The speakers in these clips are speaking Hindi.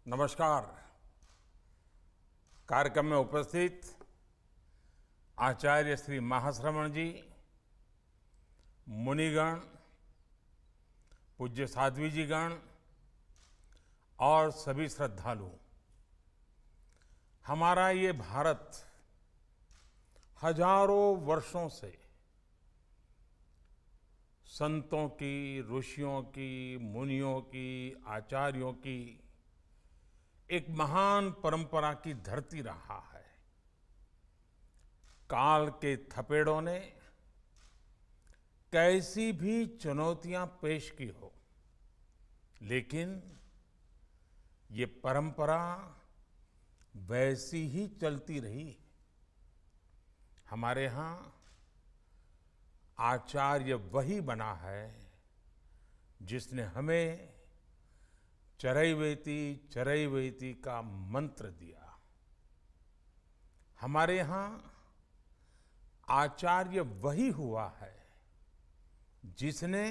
नमस्कार। कार्यक्रम में उपस्थित आचार्य श्री महाश्रमण जी, मुनिगण, पूज्य साध्वी जी गण और सभी श्रद्धालु, हमारा ये भारत हजारों वर्षों से संतों की, ऋषियों की, मुनियों की, आचार्यों की एक महान परंपरा की धरती रहा है। काल के थपेड़ों ने कैसी भी चुनौतियां पेश की हो, लेकिन ये परंपरा वैसी ही चलती रही। हमारे यहाँ आचार्य वही बना है जिसने हमें चरैवेति चरैवेति का मंत्र दिया। हमारे यहाँ आचार्य वही हुआ है जिसने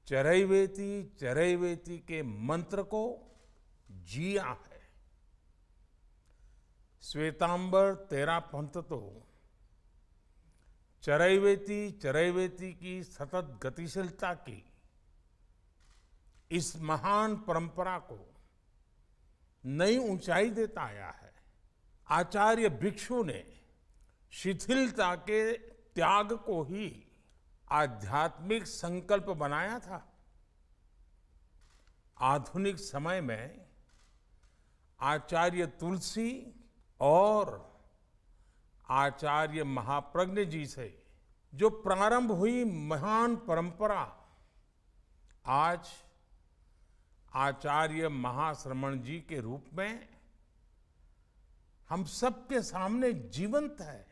चरैवेति चरैवेति के मंत्र को जिया है। श्वेतांबर तेरा पंथ तो चरैवेति चरैवेति की सतत गतिशीलता की इस महान परंपरा को नई ऊंचाई देता आया है। आचार्य भिक्षु ने शिथिलता के त्याग को ही आध्यात्मिक संकल्प बनाया था। आधुनिक समय में आचार्य तुलसी और आचार्य महाप्रज्ञ जी से जो प्रारंभ हुई महान परंपरा आज आचार्य महाश्रमण जी के रूप में हम सबके सामने जीवंत है।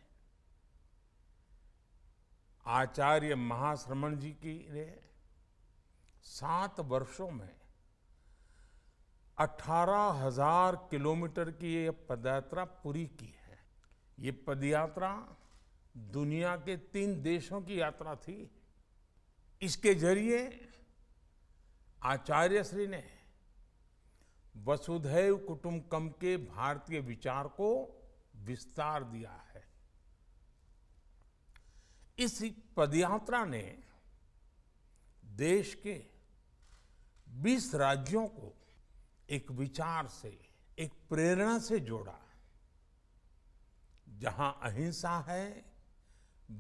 आचार्य महाश्रमण जी की ने 7 वर्षों में 18,000 किलोमीटर की ये पदयात्रा पूरी की है। ये पदयात्रा दुनिया के 3 देशों की यात्रा थी। इसके जरिए आचार्य श्री ने वसुधैव कुटुंबकम के भारतीय विचार को विस्तार दिया है। इस पदयात्रा ने देश के 20 राज्यों को एक विचार से, एक प्रेरणा से जोड़ा। जहां अहिंसा है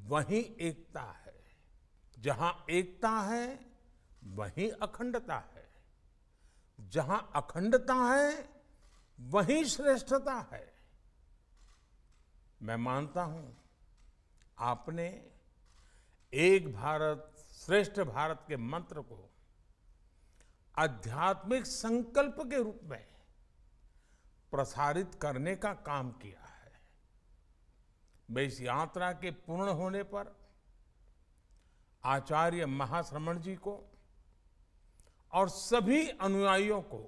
वहीं एकता है, जहां एकता है वहीं अखंडता है, जहां अखंडता है वहीं श्रेष्ठता है। मैं मानता हूं आपने एक भारत श्रेष्ठ भारत के मंत्र को आध्यात्मिक संकल्प के रूप में प्रसारित करने का काम किया है। मैं इस यात्रा के पूर्ण होने पर आचार्य महाश्रमण जी को और सभी अनुयायियों को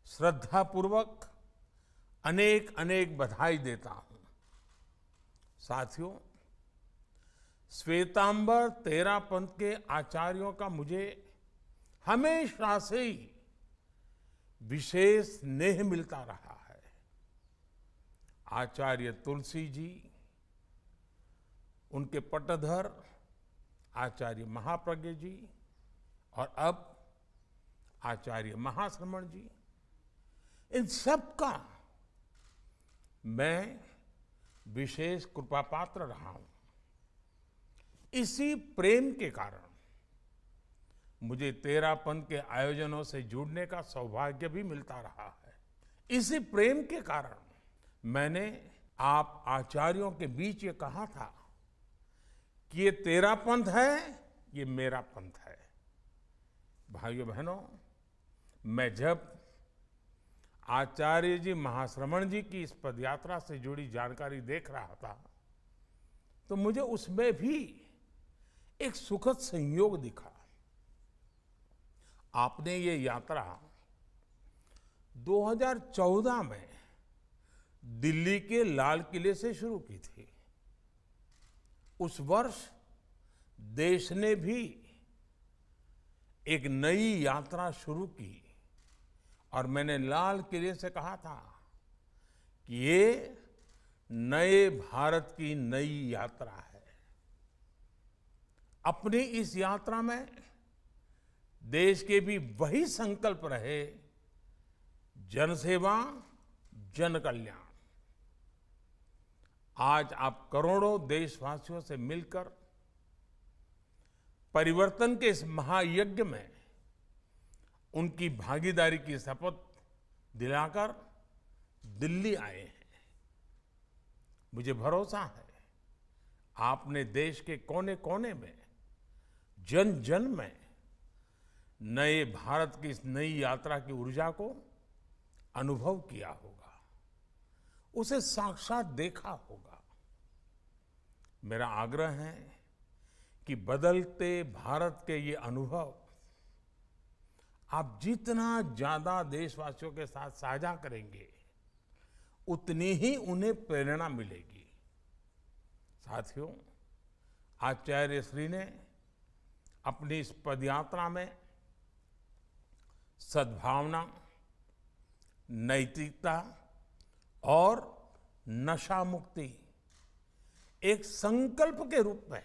श्रद्धापूर्वक अनेक अनेक बधाई देता हूं। साथियों, श्वेतांबर तेरा पंथ के आचार्यों का मुझे हमेशा से ही विशेष स्नेह मिलता रहा है। आचार्य तुलसी जी, उनके पटधर आचार्य महाप्रज्ञ जी और अब आचार्य महाश्रमण जी, इन सब का मैं विशेष कृपा पात्र रहा हूं। इसी प्रेम के कारण मुझे तेरा पंथ के आयोजनों से जुड़ने का सौभाग्य भी मिलता रहा है। इसी प्रेम के कारण मैंने आप आचार्यों के बीच ये कहा था कि ये तेरा पंथ है, ये मेरा पंथ है। भाइयों बहनों, मैं जब आचार्य जी महाश्रमण जी की इस पदयात्रा से जुड़ी जानकारी देख रहा था तो मुझे उसमें भी एक सुखद संयोग दिखा। आपने ये यात्रा 2014 में दिल्ली के लाल किले से शुरू की थी। उस वर्ष देश ने भी एक नई यात्रा शुरू की और मैंने लाल किले से कहा था कि ये नए भारत की नई यात्रा है। अपनी इस यात्रा में देश के भी वही संकल्प रहे, जनसेवा, जन कल्याण। आज आप करोड़ों देशवासियों से मिलकर परिवर्तन के इस महायज्ञ में उनकी भागीदारी की शपथ दिलाकर दिल्ली आए हैं। मुझे भरोसा है आपने देश के कोने कोने में, जन जन में नए भारत की इस नई यात्रा की ऊर्जा को अनुभव किया होगा, उसे साक्षात देखा होगा। मेरा आग्रह है कि बदलते भारत के ये अनुभव आप जितना ज्यादा देशवासियों के साथ साझा करेंगे, उतनी ही उन्हें प्रेरणा मिलेगी। साथियों, आचार्य श्री ने अपनी इस पदयात्रा में सद्भावना, नैतिकता और नशा मुक्ति एक संकल्प के रूप में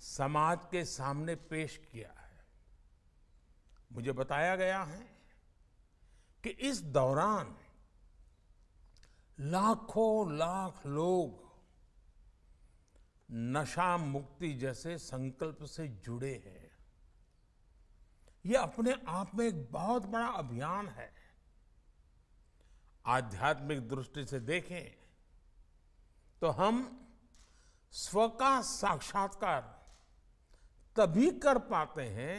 समाज के सामने पेश किया है। मुझे बताया गया है कि इस दौरान लाखों लाख लोग नशा मुक्ति जैसे संकल्प से जुड़े हैं। यह अपने आप में एक बहुत बड़ा अभियान है। आध्यात्मिक दृष्टि से देखें तो हम स्व का साक्षात्कार तभी कर पाते हैं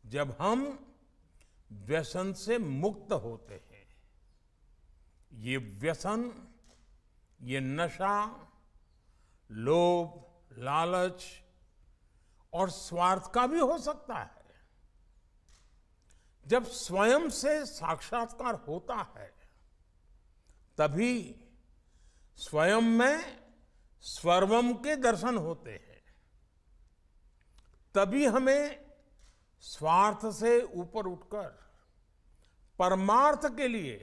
जब हम व्यसन से मुक्त होते हैं। ये व्यसन, ये नशा, लोभ, लालच और स्वार्थ का भी हो सकता है। जब स्वयं से साक्षात्कार होता है, तभी स्वयं में सर्वम के दर्शन होते हैं। तभी हमें स्वार्थ से ऊपर उठकर परमार्थ के लिए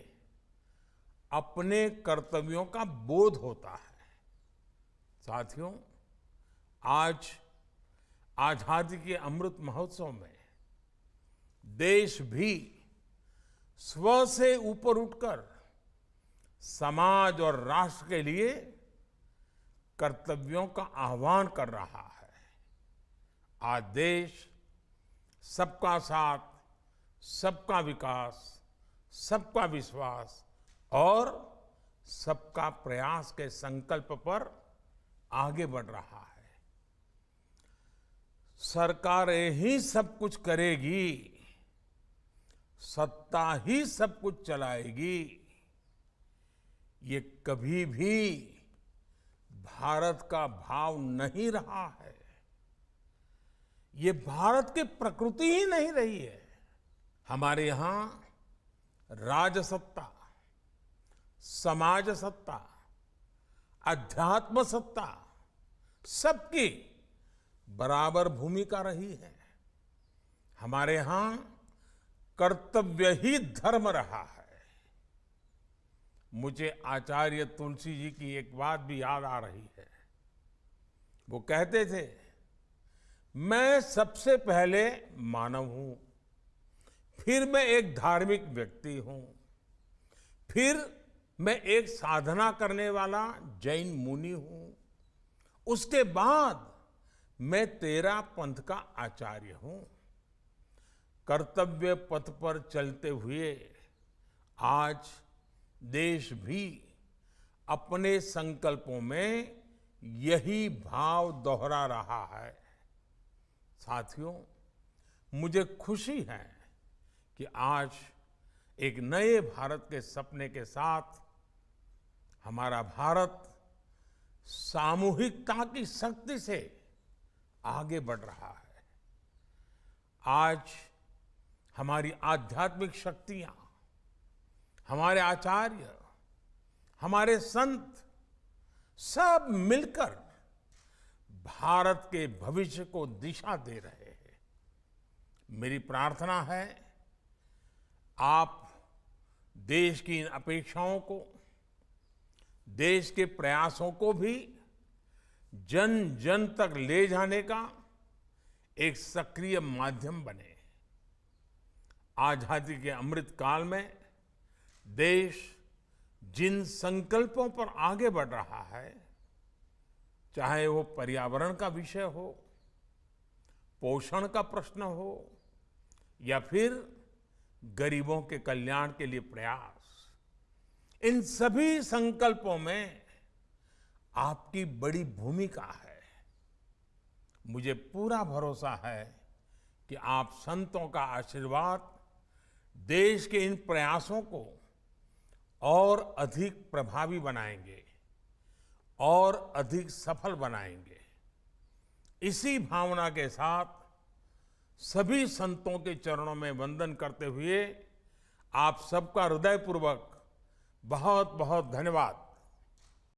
अपने कर्तव्यों का बोध होता है। साथियों, आज आजादी के अमृत महोत्सव में देश भी स्व से ऊपर उठकर समाज और राष्ट्र के लिए कर्तव्यों का आह्वान कर रहा है। आज देश सबका साथ, सबका विकास, सबका विश्वास और सबका प्रयास के संकल्प पर आगे बढ़ रहा है। सरकारें ही सब कुछ करेगी, सत्ता ही सब कुछ चलाएगी, ये कभी भी भारत का भाव नहीं रहा है। ये भारत की प्रकृति ही नहीं रही है। हमारे यहां राजसत्ता, समाज सत्ता, अध्यात्म सत्ता सबकी बराबर भूमिका रही है। हमारे यहां कर्तव्य ही धर्म रहा है। मुझे आचार्य तुलसी जी की एक बात भी याद आ रही है। वो कहते थे, मैं सबसे पहले मानव हूं, फिर मैं एक धार्मिक व्यक्ति हूं, फिर मैं एक साधना करने वाला जैन मुनि हूं, उसके बाद मैं तेरा पंथ का आचार्य हूं। कर्तव्य पथ पर चलते हुए आज देश भी अपने संकल्पों में यही भाव दोहरा रहा है। साथियों, मुझे खुशी है कि आज एक नए भारत के सपने के साथ हमारा भारत सामूहिकता की शक्ति से आगे बढ़ रहा है। आज हमारी आध्यात्मिक शक्तियां, हमारे आचार्य, हमारे संत सब मिलकर भारत के भविष्य को दिशा दे रहे हैं। मेरी प्रार्थना है आप देश की इन अपेक्षाओं को, देश के प्रयासों को भी जन जन तक ले जाने का एक सक्रिय माध्यम बने। आजादी के अमृत काल में देश जिन संकल्पों पर आगे बढ़ रहा है, चाहे वो पर्यावरण का विषय हो, पोषण का प्रश्न हो या फिर गरीबों के कल्याण के लिए प्रयास, इन सभी संकल्पों में आपकी बड़ी भूमिका है। मुझे पूरा भरोसा है कि आप संतों का आशीर्वाद देश के इन प्रयासों को और अधिक प्रभावी बनाएंगे और अधिक सफल बनाएंगे। इसी भावना के साथ सभी संतों के चरणों में वंदन करते हुए आप सबका हृदयपूर्वक बहुत बहुत धन्यवाद।